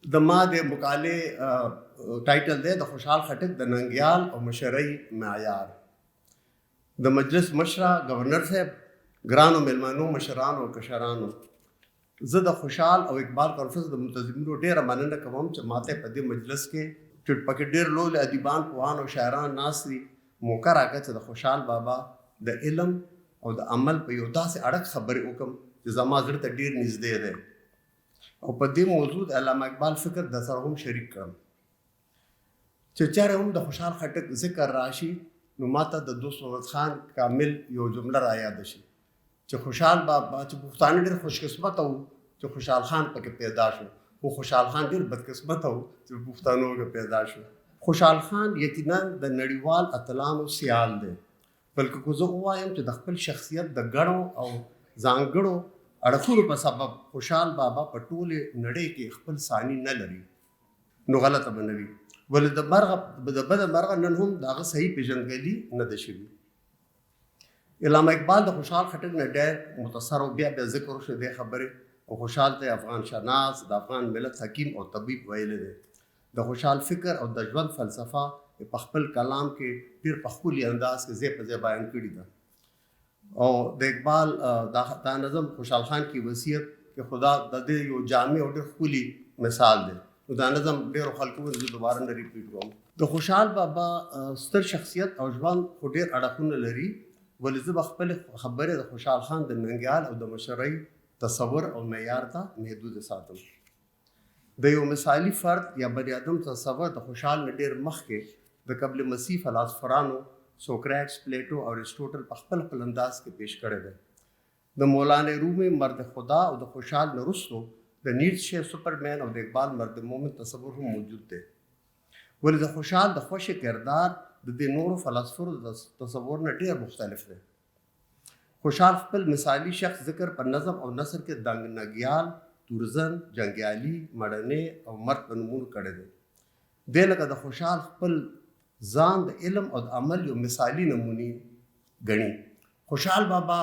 د ما د مقالې ټایټل دی د خوشحال خټک د ننګیال او مشرۍ معیار. د مجلس مشره گورنر صاحب، ګرانو میلمنو، مشرانو او کشرانو، زه د خوشحال او اقبال کانفرنس د منتظمینو ډېره مننه کوم چې ماته په دې مجلس کې چې پکې ډېر لوی ادیبان، پوهان او شاعران ناست دي، موقع راکړه چې د خوشحال بابا د علم او د عمل په یو داسې اړخ خبرې وکړم چې زما زړه ته ډېر نږدې دی، او په دې موضوع د علامه اقبال فکر د سره هم شریک کړم. چې چېرې هم د خوشحال خټک ذکر راشي نو ماته د دوست محمد خان کامل یو جمله را یاد شي چې خوشحال بابا چې پښتانه ډېر خوشقسمته وو چې خوشحال خان پکې پیدا شو، خو خوشحال خان ډېر بدقسمته وو چې پښتنو کې پیدا شو. خوشحال خان یقینا د نړیوال اتلانو سیال دی، بلکې که زه ووایم چې د خپل شخصیت د ګڼو او ځانګړو اړخونو په سبب خوشحال بابا په ټولې نړۍ کې خپل ثاني نه لري نو غلطه به نه وي، ولې د بده مرغه نن هم د هغه صحیح پېژندګلي نه ده شوي. علامه اقبال د خوشحال خټک نه ډېر متصر او بیا ذکر وشو دې خبرې، او خوشحال ته افغان شناس، د افغان ملت حکیم او طبیب ویلی دی. د خوشحال فکر او د ژوند فلسفه په خپل کلام کې ډېر په ښکلي انداز کې ځای په ځای بیان کړي ده. او د اقبال دا نظم خوشحال خان کی وصیت کې خدا د دې یو جامع او ډېر ښکلي مثال دی. نو دا نظم ډېرو خلکو زه دوباره نه ریپیټ کوم. د خوشحال بابا ستر شخصیت او ژوند خو ډېر اړخونه لري، ولې زه به خپلې خبرې د خوشحال خان د ننګیال او د مشرۍ تصور او معیار ته محدود ساتم. د یو مثالي فرد یا بني ادم تصور د خوشحال نه ډېر مخکې د قبل مسیح فلاسفرانو سوکریټس، پلیټو او ارسطوټل په خپل انداز کې پیش کړی دی. د مولانا رومي مرد خدا او د خوشحال نه وروستو د نیټشه سپرمین او د اقبال مرد مومن تصور هم موجود دی، ولې د خوشحال د خوښ کردار د دې نورو فلسفرو د تصور نه ډېر مختلف دی. خوشحال خپل مثالي شخص ذکر په نظم او نثر کې د ننګیال، تورزن، جنګیالي، مړنې او مرد په نومونو کړی دی. دی لکه د خوشحال خپل ځان د علم او د عمل یو مثالي نمونې ګڼي. خوشحال بابا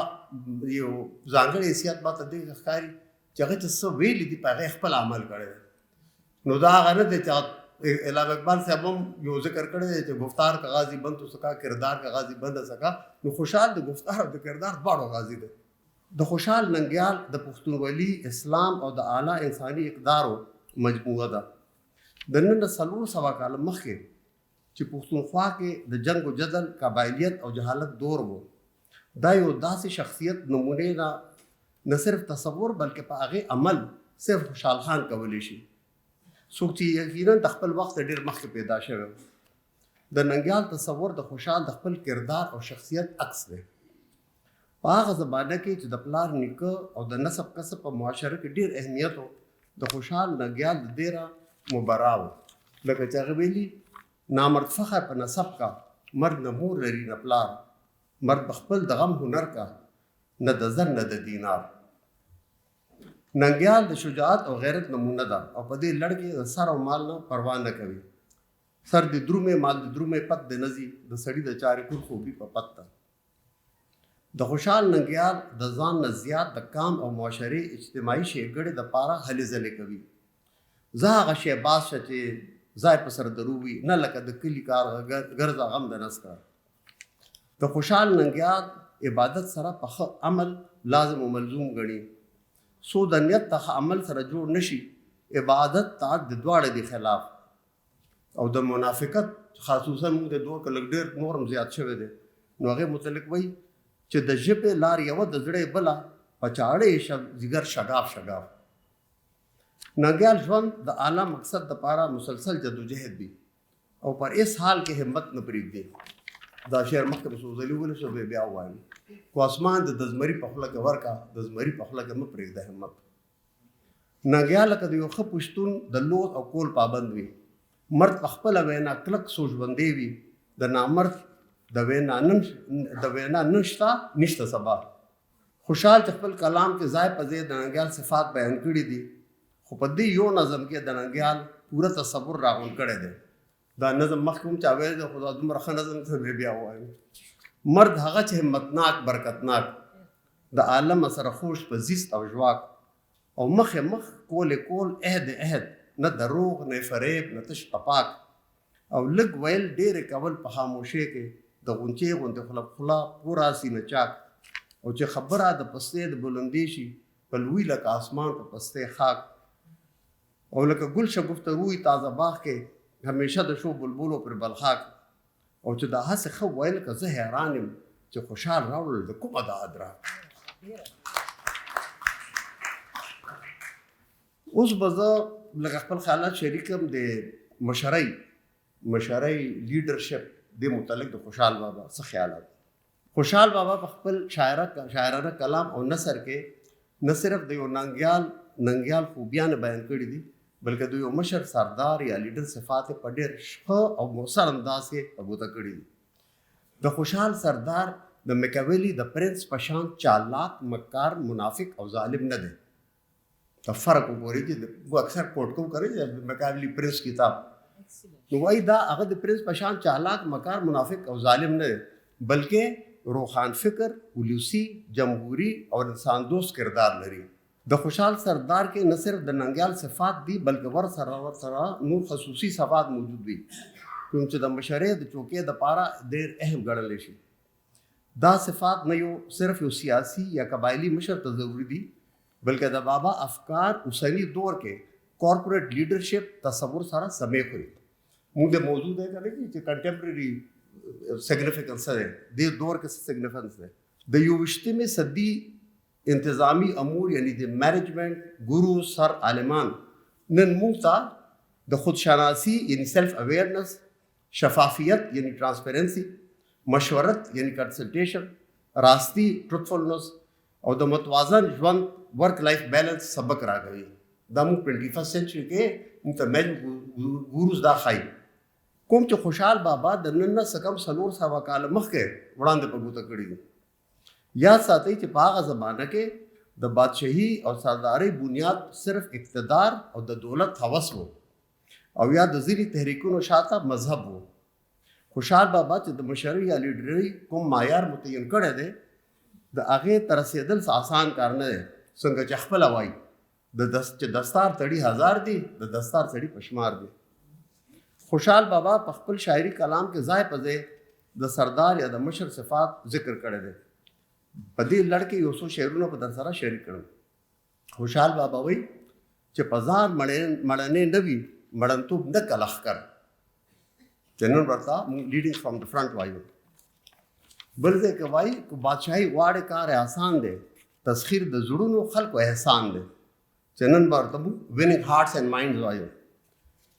یو ځانګړی حیثیت ماته دې ښکاري چې هغه ته څه ویلي دي په هغه خپل عمل کړی دی. نو دا هغه نه دی چې علامه اقبال صاحب هم یو ذکر کړی دی چې گفتار کا غازی بند تو سکا، کردار کا غازی بند سکا. نو خوشحال د گفتار او د کردار دواړو غازی دی. د خوشحال ننګیال د پښتونولي، اسلام او د اعلی انساني اقدارو مجموعه ده. د نن 400 کاله مخکې چې پښتونخوا کې د جنگ و جدل، قبایلیت او جهالت دور و، دا یو داسې شخصیت نمونې نه صرف تصور بلکې په هغې عمل صرف خوشحال خان کولی شي، څوک چې یقینا د خپل وخت ډېر مخکې پیدا شوی. د ننګیال تصور د خوشحال د خپل کردار او شخصیت عکس دی. په هغه زمانه کې چې د پلار نیکه او د نسب کسب په معاشره کې ډېر اهمیت و، د خوشحال ننګیال د ډېره مبرا و. لکه چې هغه ویلي، نامرد فخر په نسب کا، مرد نه مور لري نه پلار، مرد په خپل د غم هنر کا، نه د زر نه د دینار. ننګیال د شجاعت او غیرت نمونه ده، او په دې لړ کې د سر او مال نه پروا نه کوي. سر د درومې، مال د درومې، پت د نزي، د سړي د چارې کور خوبي په پت ده. د خوشحال ننګیال د ځان نه زیات د کام او معاشري اجتماعي ښېګړې دپاره هلې ځلې کوي. زه هغه شیباز شه چې ځای په سر درووي، نه لکه د کلي کار ګرځه غم د نس کار. د خوشحال ننګیال عبادت سره په ښه عمل لازم و ملزوم ګڼي. څو د نیت ته ښه عمل سره جوړ نشي، عبادت طاعت د دواړه دي خلاف. او د منافقت خصوصا موږ د دور کې لږ ډېر نور هم زیات شوی دی. نو هغې متعلق وایي چې د ژبې لار یوه، د زړه بله، په چاړه یې ځیګر شګاف شګاف. ننګیال ژوند د اعلی مقصد دپاره مسلسل جدوجهد وي او پر اس حال کې همت نه پرېږدي. دا شعر مخکې به څو ځلې وویل شو، بیا ووایم. خو اسمان د زمري په خوله کې ورکه، د زمري په خوله کې مه پرېږده همت. ننګیال لکه د یو ښه پښتون د لوت او کول پابند وي. مرد په خپله وینا کلک سوچبندی وي. د نامرد د وینا نشته سبا. خوشحال چې خپل کلام کې ځای په ځای د ننګیال صفات بیان کړي دي، خو په دې یو نظم کې د ننګیال پوره تصور راغونډ کړی دی. دا نظم مخکې هم چا ویلی دی، خو دا دومره ښه نظم ته بیا ووایم. مرد هغه چې همتناک، برکتناک، د عالم سره خوش په زیست او ژواک، او مخې مخ کول عهد نه دروغ نه فریب نه تش ټپاک او لږ ویل ډېرې کول په خاموشۍ کې د غونچې غوندې خوله پوره سینه چاک او چې خبره د پستې د بلندې شي په لوی لکه آسمان په پستې خاک او لکه ګل شګفته روی تازه باغ کې همیشه د شو بلبلو پر بلخاک او چې دا هسې ښه ویل که زه حیران یم چې خوشحال راوړل د کومه دا ادراک اوس به زه لږ خپل خیالات شریکم د مشرۍ لیډرشپ د متعلق د خوشحال بابا څه خیالات خوشحال بابا په خپل شاعرانه کلام او نثر کې نه صرف د یو ننګیال خوبیان بیان کړي دي بلکې د یو مشر سردار یا لیډر صفات په ډېر ښه او مؤثر انداز کې ابوته کړي دي د خوشحال سردار د میکاویلی د پرنس په شان چالاک مکار منافق او ظالم نه دی ته فرق وګورئ چې اکثر کوټ کو کوي د میکاویلی پرنس کتاب نو وایي دا هغه د پرنس په شان چالاک مکار منافق او ظالم نه دی بلکې روحان فکر ولوسی جمهوری او انسان دوست کردار لري د خوشحال سردار کې نه صرف د ننګیال صفات دي بلکې ورسره نور خصوصي صفات موجود دي کوم چې د مشرۍ د چوکۍ د پاره ډېر اهم ګڼلی شي دا صفات نه یو صرف یو سیاسي یا قبایلي مشر ته ضروري دي بلکې د بابا افکار اوسني دور کې کارپوریټ لیډرشپ تصور سره سمې خوري موږ د موضوع دی کنه چې کنټمپرري سیګنیفیکنس دی د دور کې سیګنیفیکنس دی د 21 صدي انتظامی امور یعنی د مینجمنٹ ګورو سر عالمان نن موږ ته د خودشناسی یعنی سیلف اویرنس شفافیت یعنی ټرانسپیرنسی مشورت یعنی کنسلټیشن راستی ټروتفولنس او د متوازن ژوند ورک لایف بیلنس سبق راغوي دا موږ 21 سنچري کې موږ ته ګوروز دا ښایي کوم چې خوشحال بابا د نن نه څه کم 400 کاله مخکې وړاندې په ګوته کړي دي یاد ساتئ چې په هغه زمانه کې د بادشاهي او سردارۍ بنیاد صرف اقتدار او د دولت هوس و او یا د ځینې تحریکونو شاته مذهب و خوشحال بابا چې د مشرۍ یا لیډرۍ کوم معیار متعین کړی دی د هغې ته رسېدل څه آسان کار نه دی څنګه چې خپله وایي چې دستار تړي 1000 دي د دستار تړي په شمار دي خوشحال بابا په خپل شاعري کلام کې ځای په ځای د سردار یا د مشر صفات ذکر کړی دی په دې لړ کې یو څو شعرونه په در سره شریک کړم خوشحال بابا وایي چې په ځان مړنې نه وي مړنتوب نه کلخ کر چې نن ورته لیډینګ فرام د فرنٹ وایو بل ځای کې وایي که بادشاهي غواړې کار آسان دی تسخیر د زړونو خلکو احسان دی چې نن به ورته وینینګ هارټس اینډ مایندز وایو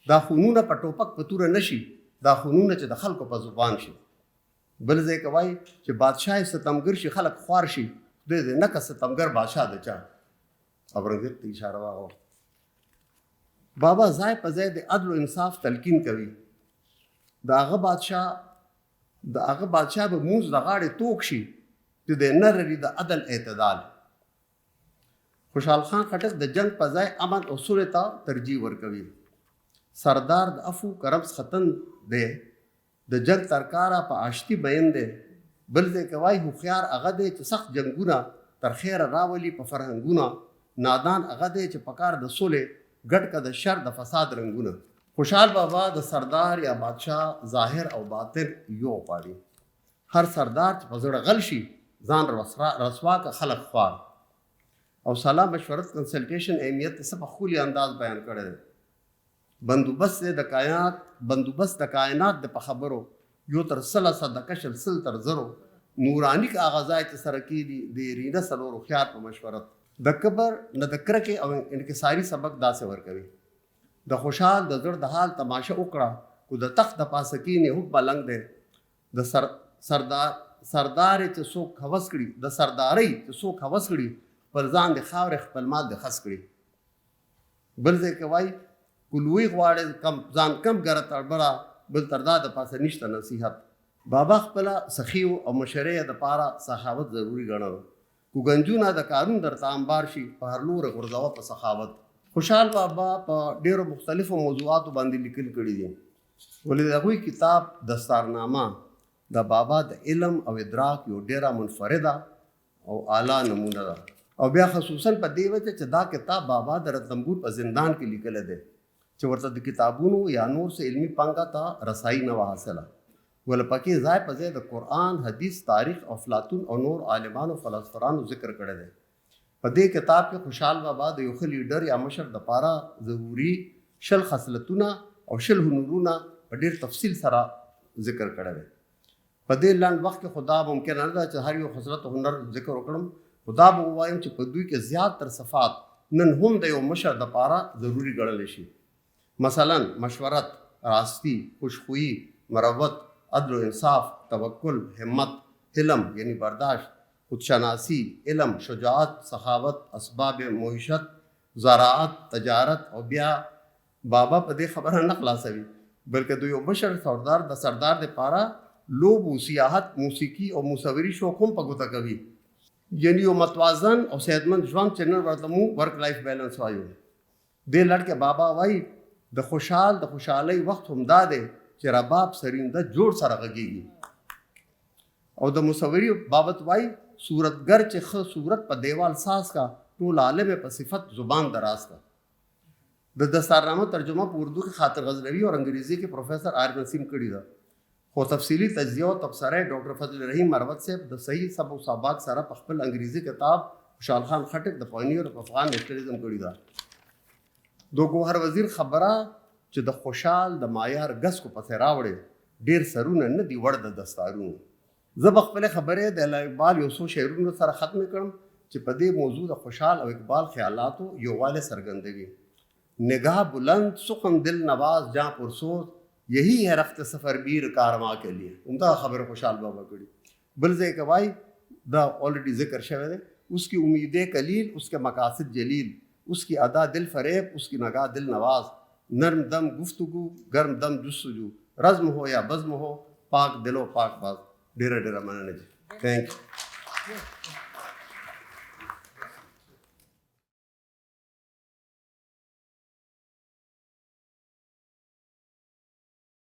دا خونونه په ټوپک په توره نه شي دا خونونه چې د خلکو په زبان شي بل ځای کې وایي چې بادشاه ستمګر شي خلک خوار شي خدای دې نه که ستمګر بادشاه د چا اورنګزیب ته اشاره واغوه بابا ځای په ځای د عدل و انصاف تلقین کوي د هغه بادشاه به مونځ د غاړې توک شي چې د نه لري د عدل اعتدال خوشحال خان خټک د جنگ په ځای امن او سولې ته ترجیح ورکوي سردار د افو کرم ختن دی د جنگ ترکاره په آشتي بیان دی بل ځای کې وایي هوښیار هغه دی چې سخت جنګونه تر خیره راولي په فرهنګونه نادان هغه دی چې په کار د سولې ګډ که د شر د فساد رنګونه خوشحال بابا د سردار یا بادشاه ظاهر او باطن یو غواړي هر سردار چې په زړه غل شي ځان رسوا که خلق خوار او سلا مشورت کنسلټیشن اهمیت څه په ښکلي انداز بیان کړی دی بندوبست د کائنات د په خبرو یو تر 300 تر 0 نورانی که آغازای چې سره کېدي د رینا څلورو خیار په مشورت د کبر نه د کرکې او انکساري سبق داسې ورکوي د خوشحال د زړه د حال تماشه وکړه کو د تخت د پاسه کېنې هوک بلنګ دی د سردارۍ چې څوک هوس کړي پر ځان د خاورې خپل مال د خس کړي بل ځای کې وایي کلوی غواړي ځان کم ګره تړبړه بل تر دا د پاسه نشته نصیحت بابا خپله سخیو او مشرۍ د پاره سخاوت ضروري ګڼل کو گنجونه د کارون درته انبار شي په هر لوره غورځوه په سخاوت خوشحال بابا په ډېرو مختلفو موضوعاتو باندې لیکل کړي دي ولې د هغوی کتاب دستارنامه د بابا د علم او ادراک یو ډېره منفرده او اعلی نمونه ده او بیا خصوصا په دې وجه چې دا کتاب بابا د رتنبور په زندان کې لیکلی دی چې ورته د کتابونو یا نور څه علمي پانګه ته رسایي نه وه حاصله. ول پکې ځای په ځای د قرآن، حدیث، تاریخ، افلاطون او نور عالمانو فلسفرانو ذکر کړی دی. په دې کتاب کې خوشحال بابا د یو ښه لیډر یا مشر دپاره ضروري 20 خصلتونه او 20 هنرونه په ډېر تفصیل سره ذکر کړی دی. په دې لنډ وخت کې خدا ممکن نه ده چې هر یو خصلت او هنر ذکر وکړم. خدا به ووایم چې په دوی کې زیات تر صفات نن هم د یو مشر دپاره ضروري ګڼلی شي. مثلا مشورت، راستی، خوشخویي، مروت، عدل و انصاف، توکل، همت، حلم یعنی برداشت، خودشناسی، علم، شجاعت، سخاوت، اسباب معیشت، زراعت، تجارت. او بیا بابا په دې خبره نه خلاصوي بلکې د یو مشر د سردار دپاره لوب و سیاحت، موسیقي او مصوري شوق هم په ګوته کوي. یعنی یو متوازن او صحتمند ژوند چې نن ورته موږ ورک لایف بیلنس وایو. دې لړ کې بابا وایي د خوشحالۍ وخت همدا دی چې رباب سرینده جوړ سره غږیږي. او د مصوري بابت وایي صورتګر چې ښه صورت په دیوال ساز کا ټول عالم په صفت زبان دراز کا. د دستارنامه ترجمه په اردو کې خاطر غزنوي او انګریزي کې پروفیسر عارف نسیم کړې ده. خو تفصیلی تجزیه او تبصره ډاکټر فضل رحیم مروت صاحب د صحیح سب او ثبات سره په خپل انګریزي کتاب خوشحال خان خټک د پاینیر اف افغان نیشنلزم کړې ده. د ګوهر وزیر خبره چې د خوشحال د معیار ګس کو پسې راوړې ډېر سرونه نه دي وړ د دستارونو. زه به خپلې خبرې د علامه اقبال یو څو شعرونو سره ختم کړم چې په دې موضوع د خوشحال او اقبال خیالاتو یووالی څرګندوي. نگاہ بلند سخن دل نواز جاں پرسوز یہی ہے رخت سفر بیر کارواں کے لیے. عمدہ خبر خوشحال بابا کړي. بل ځای کې وایي دا آلریډي ذکر شوی دی، اس کی امیدیں قلیل، اس کے مقاصد جلیل، اس کی ادا دل فریب، اس کی نگاہ دل نواز، نرم دم گفتگو، گرم دم جستجو، رزم ہو یا بزم ہو، پاک دل و پاک باز. ډیره ډیره مننه. تھینک یو.